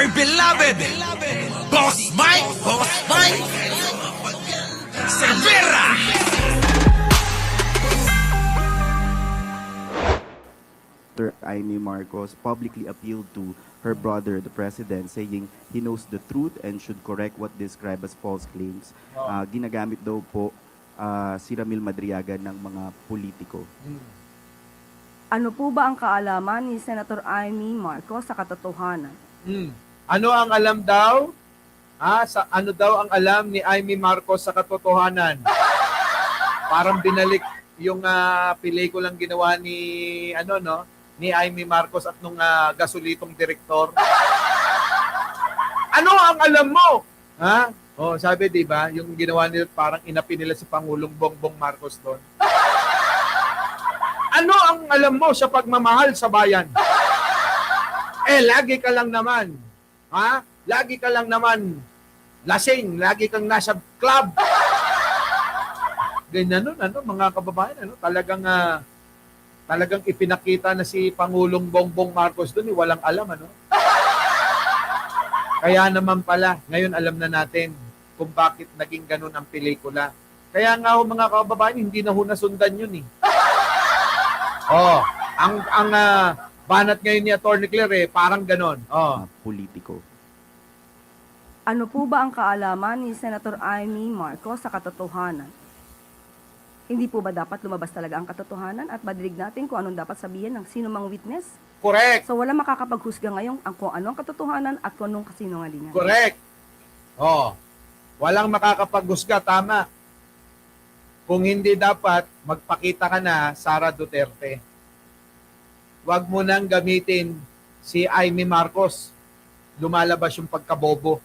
dear beloved, Boss Mike Cervera. Amy Marcos publicly appealed to her brother, the president, saying he knows the truth and should correct what described as false claims. Ginagamit daw po si Ramil Madriaga ng mga politiko. Ano po ba ang kaalaman ni Senator Amy Marcos sa katotohanan? Ano ang alam daw? Ano daw ang alam ni Amy Marcos sa katotohanan? Parang binalik yung pelikulang ginawa ni ni Amy Marcos at nung gasolitong direktor. Ano ang alam mo? Sabi 'di ba, yung ginawa nila parang inapi nila si Pangulong Bongbong Marcos doon. Ano ang alam mo sa pagmamahal sa bayan? Lagi ka lang naman. Lagi ka lang naman lasing, lagi kang nasa club. Ganyan mga kababayan, talagang ipinakita na si Pangulong Bongbong Marcos doon, walang alam, Kaya naman pala, ngayon alam na natin kung bakit naging ganun ang pelikula. Kaya nga mga kababayan, hindi na nasundan yun ang banat ngayon ni Atty. Claire, parang ganun. Politiko. Ano po ba ang kaalaman ni Senator Amy Marcos sa katotohanan? Hindi po ba dapat lumabas talaga ang katotohanan at madinig natin kung anong dapat sabihin ng sino mang witness? Correct. So wala makakapaghusga ngayon kung anong katotohanan at kung anong kasinungalingan. Correct. Walang makakapaghusga, tama. Kung hindi dapat, magpakita ka na, Sara Duterte. Huwag mo nang gamitin si Amy Marcos. Lumalabas yung pagkabobo.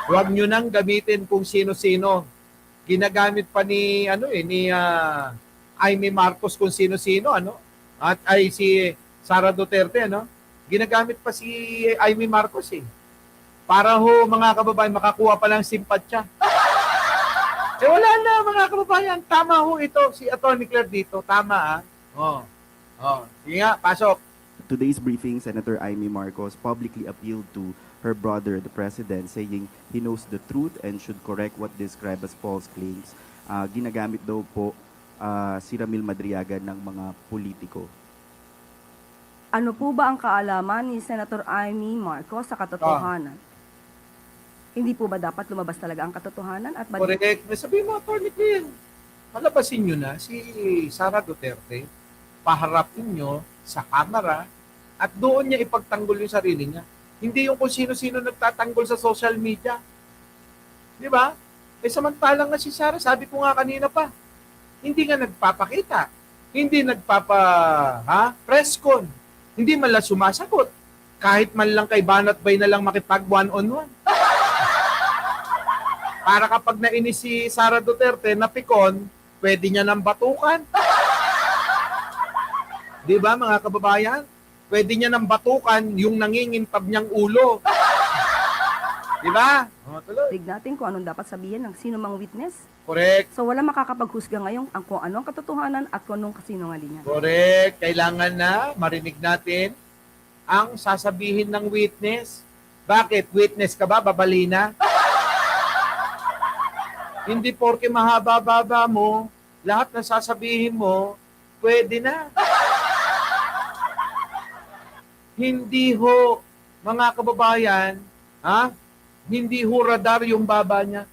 Huwag nyo nang gamitin kung sino-sino. Ginagamit pa ni Amy Marcos kung sino-sino, At si Sara Duterte, Ginagamit pa si Amy Marcos para mga kababayan makakuha pa lang simpatya. Wala na mga kababayan, tama ito si Atty. Claire dito, tama Sige nga, pasok. Today's briefing, Senator Amy Marcos publicly appealed to her brother, the president, saying he knows the truth and should correct what described as false claims. Ginagamit daw po si Ramil Madriaga ng mga politiko. Ano po ba ang kaalaman ni Senator Amy Marcos sa katotohanan? Hindi po ba dapat lumabas talaga ang katotohanan at Correct. Sabihin mo, Atty. Claire, malabasin nyo na si Sara Duterte, paharapin nyo sa kamera at doon niya ipagtanggol yung sarili niya. Hindi yung kung sino-sino nagtatanggol sa social media. Di ba? Samantalang nga si Sara, sabi ko nga kanina pa, hindi nga nagpapakita. Hindi press con. Hindi man lang sumasagot. Kahit man lang kay Banat Bay na lang makipag one-on-one. Para kapag nainis si Sara Duterte, napikon, pwede niya nang batukan. Di ba mga kababayan? Pwede niya nang batukan yung nangingintab niyang ulo. Di ba? Tuloy. Dig natin kung anong dapat sabihin ng sino mang witness. Correct. So wala makakapaghusga ngayon kung anong katotohanan at kung anong kasinungalingan. Correct. Kailangan na marinig natin ang sasabihin ng witness. Bakit? Witness ka ba? Babalina? Hindi porke mahaba-baba mo, lahat na sasabihin mo, pwede na. Hindi mga kababayan, hindi radar yung baba niya.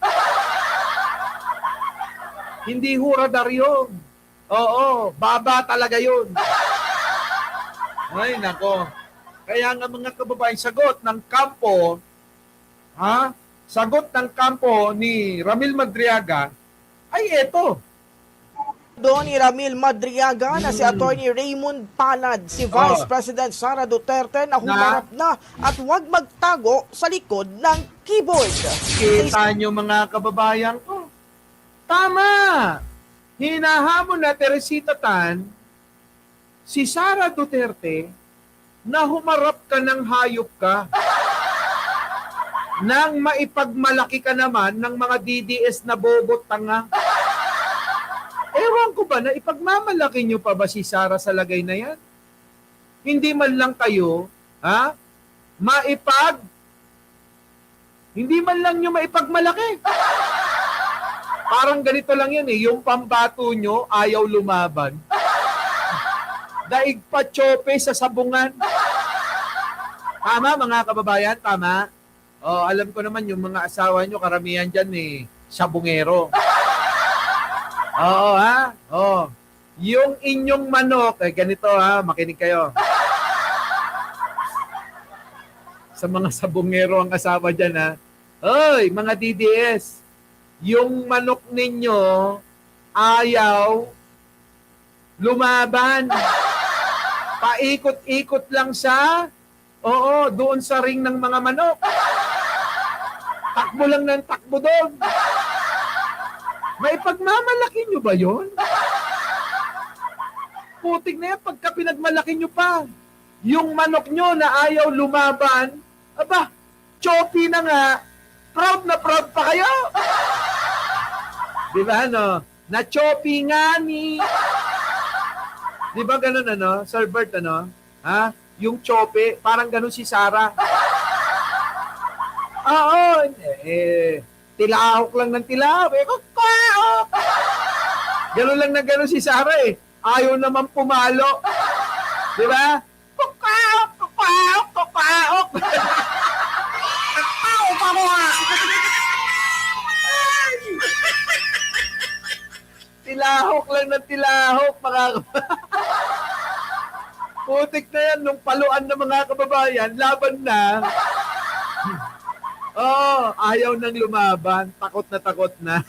Hindi radar yun. Oo, baba talaga yun. Ay, nako. Kaya nga mga kababayan, sagot ng kampo ni Ramil Madriaga ay eto. Doon ni Ramil Madriaga na si Atty. Raymond Palad, si Vice President Sara Duterte na humarap na at huwag magtago sa likod ng keyboard. Kita nyo mga kababayan ko. Tama! Hinahamon na Teresita Tan si Sara Duterte na humarap ka ng hayop ka nang maipagmalaki ka naman ng mga DDS na bobot tanga. Ewan ko ba na ipagmamalaki nyo pa ba si Sara sa lagay na yan? Hindi man lang kayo, hindi man lang nyo maipagmalaki. Parang ganito lang yan eh, yung pambato nyo ayaw lumaban. Daig pa tsope sa sabungan. Tama mga kababayan, tama? Oh, alam ko naman yung mga asawa nyo, karamihan dyan eh, sabungero. Oo ha? Oh. Yung inyong manok, ganito ha, makinig kayo. Sa mga sabungero ang asawa dyan ha. Hoy, mga DDS, yung manok ninyo ayaw lumaban. Paikot-ikot lang sa, doon sa ring ng mga manok. Takbo lang ng takbo doon. May pagmamalaki nyo ba yun? Putik na yan, pagka pinagmalaki nyo pa. Yung manok nyo na ayaw lumaban, aba, choppy na nga, proud na proud pa kayo. Di ba, ano? Na-choppy nga ni... Di ba ganun, ano? Sir Bert, ano? Ha? Yung choppy, parang ganun si Sarah. Oo, tilahok lang ng tilahok. Ganun lang na ganun si Sarah eh. Ayaw naman pumalo. Di ba? Kukaok, kukaok, kukaok. Kukaok ako ha. Tilahok lang ng tilahok, mga putik na yan, nung paluan ng mga kababayan, laban na. Ayaw nang lumaban, takot na.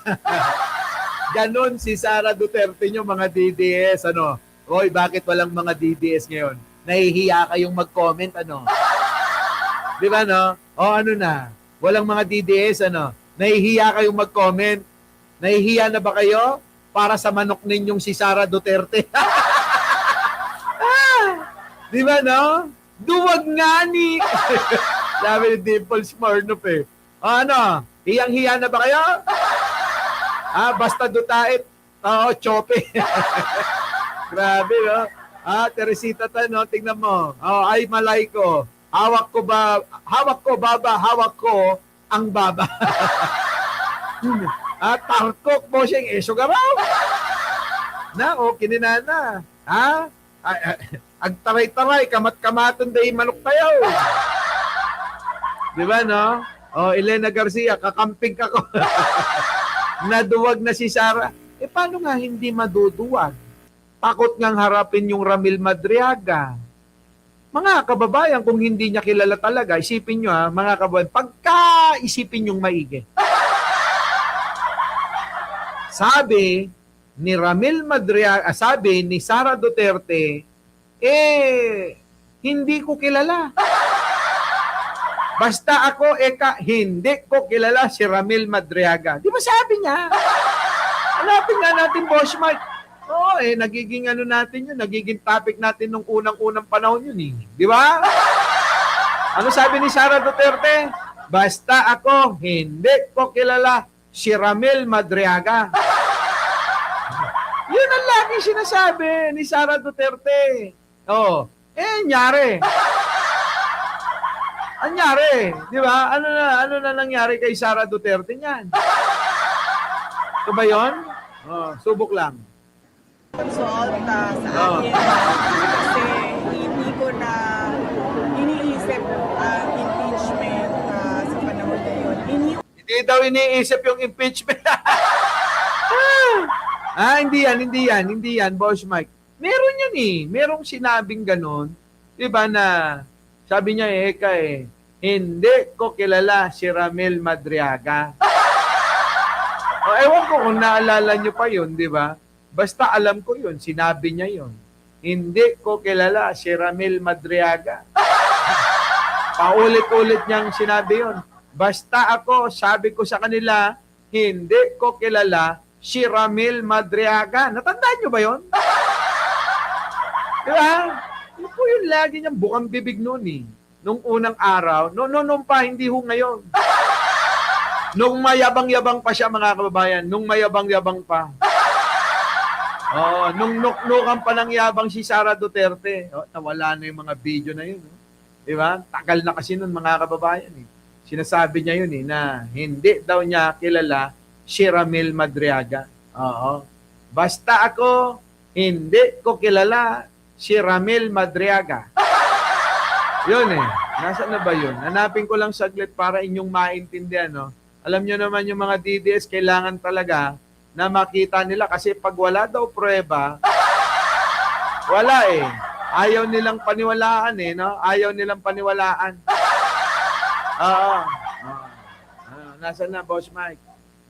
Ganon si Sara Duterte nyo, mga DDS, ano? Hoy, bakit walang mga DDS ngayon? Nahihiya kayong mag-comment, ano? Di ba, no? Ano na? Walang mga DDS, ano? Nahihiya kayong mag-comment? Nahihiya na ba kayo para sa manok ninyong si Sara Duterte? Di ba, no? Duwag nga ni... Sabi ni Dimple Smirnoff eh. Ano? Hiyang-hiya na ba kayo? Basta dutait. Chope. Grabe, no? Teresita no? Tingnan mo. Ay, malay ko. Hawak ko, baba. Hawak ko ang baba. Tarkok mo siyang esugaraw. Kininana. Agtaray-taray, kamat-kamatan day manok tayo. Di ba, no? Elena Garcia, kakamping ka ko. Naduwag na si Sara. Paano nga hindi maduduwag? Takot ngang harapin yung Ramil Madriaga. Mga kababayan, kung hindi niya kilala talaga, isipin nyo mga kababayan, pagka-isipin yung maigi. Sabi ni Ramil Madriaga, sabi ni Sara Duterte, hindi ko kilala. Basta ako, hindi ko kilala si Ramil Madriaga. Di ba sabi niya? Hanapin nga natin, Boss Mike. Nagiging natin yun, nagiging topic natin nung unang-unang panahon yun eh. Di ba? Ano sabi ni Sara Duterte? Basta ako, hindi ko kilala si Ramil Madriaga. Yun ang lagi sinasabi ni Sara Duterte. Nyari. Anyari, di ba? Ano na nangyari kay Sara Duterte niyan? Ito ba yun? Subok lang. Consult sa akin kasi hindi ko na iniisip ang impeachment sa panahon na yun. Hindi daw iniisip yung impeachment. Hindi yan, Boss Mike. Meron yan eh. Merong sinabing ganun. Di ba na sabi niya hindi ko kilala si Ramil Madriaga. Ewan ko kung naalala niyo pa yun, di ba? Basta alam ko yun, sinabi niya yun. Hindi ko kilala si Ramil Madriaga. Paulit-ulit niyang sinabi yun. Basta ako, sabi ko sa kanila, hindi ko kilala si Ramil Madriaga. Natandaan niyo ba yun? Di ba? Yun po yung lagi niyang bukang bibig noon eh. Nung unang araw. Noon pa, hindi ho ngayon. Nung mayabang-yabang pa siya, mga kababayan. Nung mayabang-yabang pa. Nung nuknukan pa ng yabang si Sara Duterte. Nawala na yung mga video na yun. Di ba? Tagal na kasi nun mga kababayan eh. Sinasabi niya yun eh, na hindi daw niya kilala si Ramil Madriaga. Oo. Basta ako, hindi ko kilala si Ramil Madriaga. Yun eh. Nasaan na ba yun? Hanapin ko lang saglit para inyong maintindihan. No? Alam nyo naman yung mga DDS, kailangan talaga na makita nila kasi pag wala daw prueba, wala eh. Ayaw nilang paniwalaan eh, no? Ayaw nilang paniwalaan. Oo. Nasaan na, Boss Mike?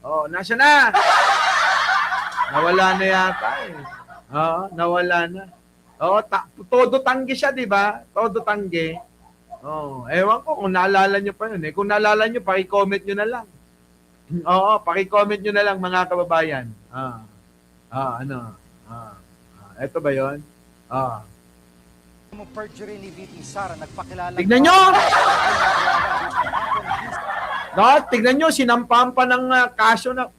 Oo, nasaan na? Nawala na yata eh. Oo, nawala na. Oo, todo tanggi siya, di ba? Todo tanggi. Oo, ewan ko kung naalala nyo pa yun eh. Kung naalala nyo, paki-comment nyo na lang. Oo, paki-comment nyo na lang mga kababayan. Ito ba yun? Mo perjury ni VP Sara nagpakilala. Tignan nyo! No, tignan nyo, sinampaan pa ng kaso na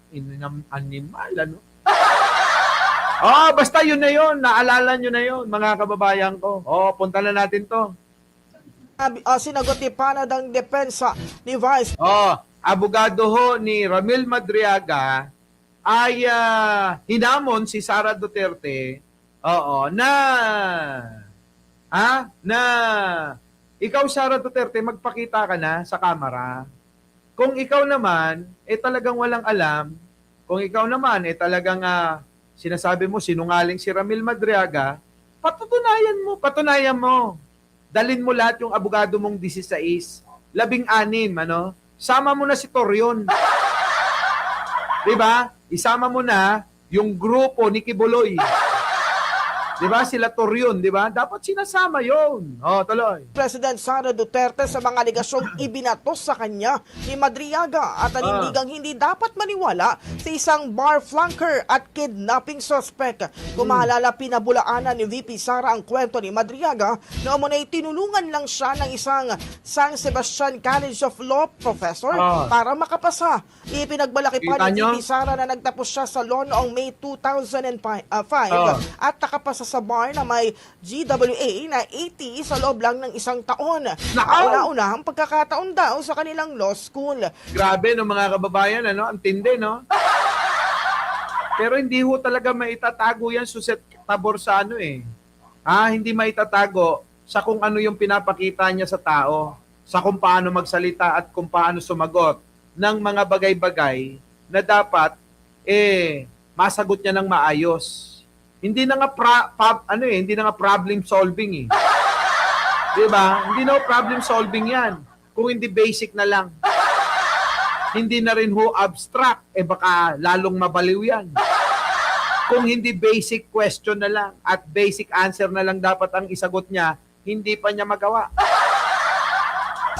animal, ano? Basta yun na yun. Naalala nyo na yun, mga kababayan ko. Punta na natin to. Sinagot ni Palad ang depensa ni Vice Abogado ho ni Ramil Madriaga ay hinamon si Sara Duterte na ikaw, Sara Duterte, magpakita ka na sa kamera. Kung ikaw naman, talagang walang alam, kung ikaw naman, talagang sinasabi mo, sinungaling si Ramil Madriaga, patunayan mo. Dalin mo lahat yung abogado mong 16, 16, ano? Sama mo na si Torion. Diba? Isama mo na yung grupo ni Kibuloy. Diba? Sila Torion, diba? Dapat sinasama yun. Tuloy. President Sara Duterte sa mga aligasyong ibinato sa kanya ni Madriaga at anindigang hindi dapat maniwala sa isang bar flanker at kidnapping suspect. Kung maalala, pinabulaanan ni VP Sara ang kwento ni Madriaga na umunay tinulungan lang siya ng isang San Sebastian College of Law professor para makapasa. Ipinagmalaki pa ni VP Sara na nagtapos siya sa law noong May 2005 at nakapasa sa bar na may GWA na 80 sa loob lang ng isang taon. Nauna-una ang pagkakataon daw sa kanilang law school. Grabe no mga kababayan, ano? Ang tindi, no? Pero hindi ho talaga maitatago yan Suset Tabor sa ano eh. Hindi maitatago sa kung ano yung pinapakita niya sa tao, sa kung paano magsalita at kung paano sumagot ng mga bagay-bagay na dapat masagot niya ng maayos. Hindi na nga hindi na nga problem solving eh. 'Di ba? Hindi na problem solving 'yan. Kung hindi basic na lang. Hindi na rin ho abstract, baka lalong mabaliw 'yan. Kung hindi basic question na lang at basic answer na lang dapat ang isagot niya, hindi pa niya magawa.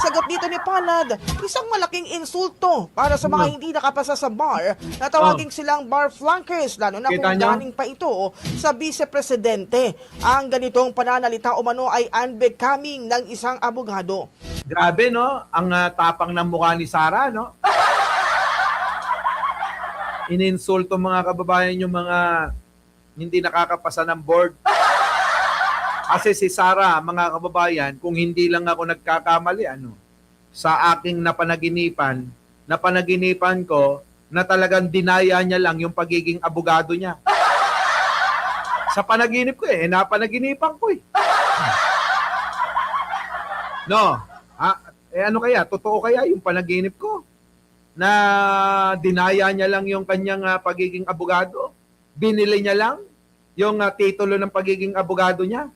Sagot dito ni Palad, isang malaking insulto para sa mga hindi nakapasa sa bar na tawagin silang bar flankers, lalo na kung galing pa ito sa vice-presidente. Ang ganitong pananalita umano ay unbecoming ng isang abogado. Grabe, no? Ang tapang ng mukha ni Sara, no? Ininsulto mga kababayan yung mga hindi nakakapasa ng board. Kasi si Sara, mga kababayan, kung hindi lang ako nagkakamali, sa aking napanaginipan ko, na talagang dinaya niya lang yung pagiging abogado niya. Sa panaginip ko napanaginipan ko No? Ano kaya? Totoo kaya yung panaginip ko? Na dinaya niya lang yung kanyang pagiging abogado? Binili niya lang yung titulo ng pagiging abogado niya?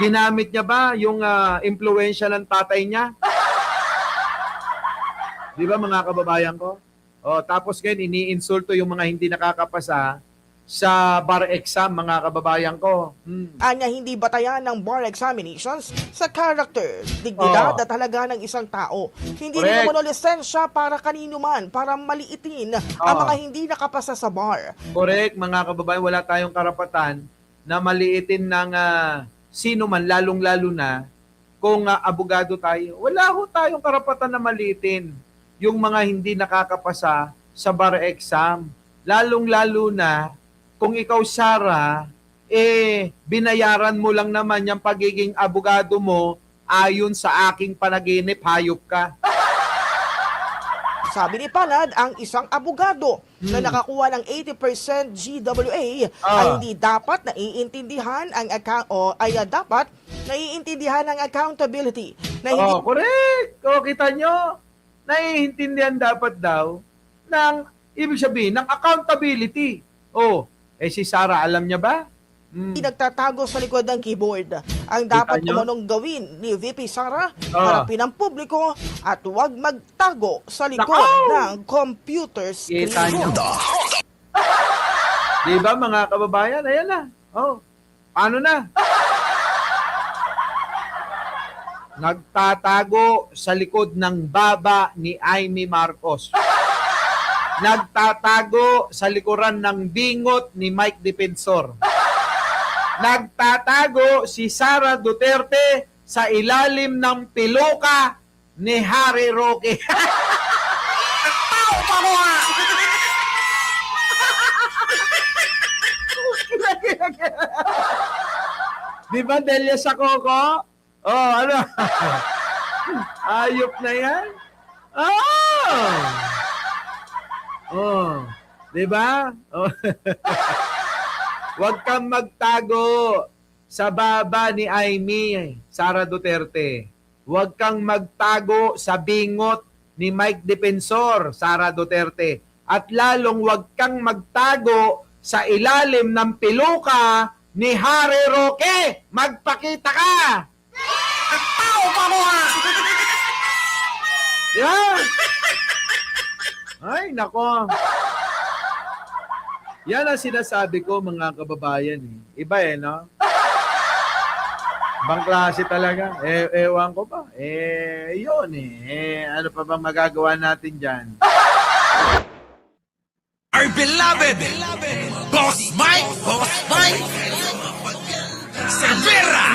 Ginamit niya ba yung impluensya ng tatay niya? Di ba mga kababayan ko? Tapos ngayon, iniinsulto yung mga hindi nakakapasa sa bar exam, mga kababayan ko. Anya hindi batayan ng bar examinations sa character, dignidad at halaga ng isang tao. Hindi rin umano lisensya para kanino man, para maliitin ang mga hindi nakapasa sa bar. Correct, mga kababayan, wala tayong karapatan na maliitin ng sino man, lalong-lalo na kung abogado tayo. Wala ho tayong karapatan na maliitin yung mga hindi nakakapasa sa bar exam. Lalong-lalo na kung ikaw, Sara, binayaran mo lang naman yung pagiging abogado mo ayon sa aking panaginip, hayop ka. Sabi ni Palad, ang isang abogado na nakakuha ng 80% GWA ay hindi dapat naiintindihan ang dapat naiintindihan ang accountability na hindi Correct. Kita nyo, naiintindihan dapat daw ng, ibig sabihin, ng accountability. Si Sarah, alam niya ba? nagtatago sa likod ng keyboard. Ang dapat nyo? umanong gawin ni VP Sara, harapin ang publiko at huwag magtago sa likod ng computer screen. Kita nyo? Di ba mga kababayan? Ayan na. Paano na? Nagtatago sa likod ng baba ni Amy Marcos. Nagtatago sa likuran ng bingot ni Mike Defensor. Nagtatago si Sara Duterte sa ilalim ng piloka ni Harry Roque. Di ba Delia sa Coco? Ano? Ayop na yan? Di ba? Huwag kang magtago sa baba ni Amy, Sara Duterte. Huwag kang magtago sa bingot ni Mike Defensor, Sara Duterte. At lalong huwag kang magtago sa ilalim ng piluka ni Harry Roque. Magpakita ka! Ang tao pa mo ha! Yeah. Ay, nako. Yan ang sinasabi ko, mga kababayan. Iba no? Ibang klase talaga. Ewan ko pa. Yun ano pa bang magagawa natin dyan? Our beloved Boss Mike Cervera.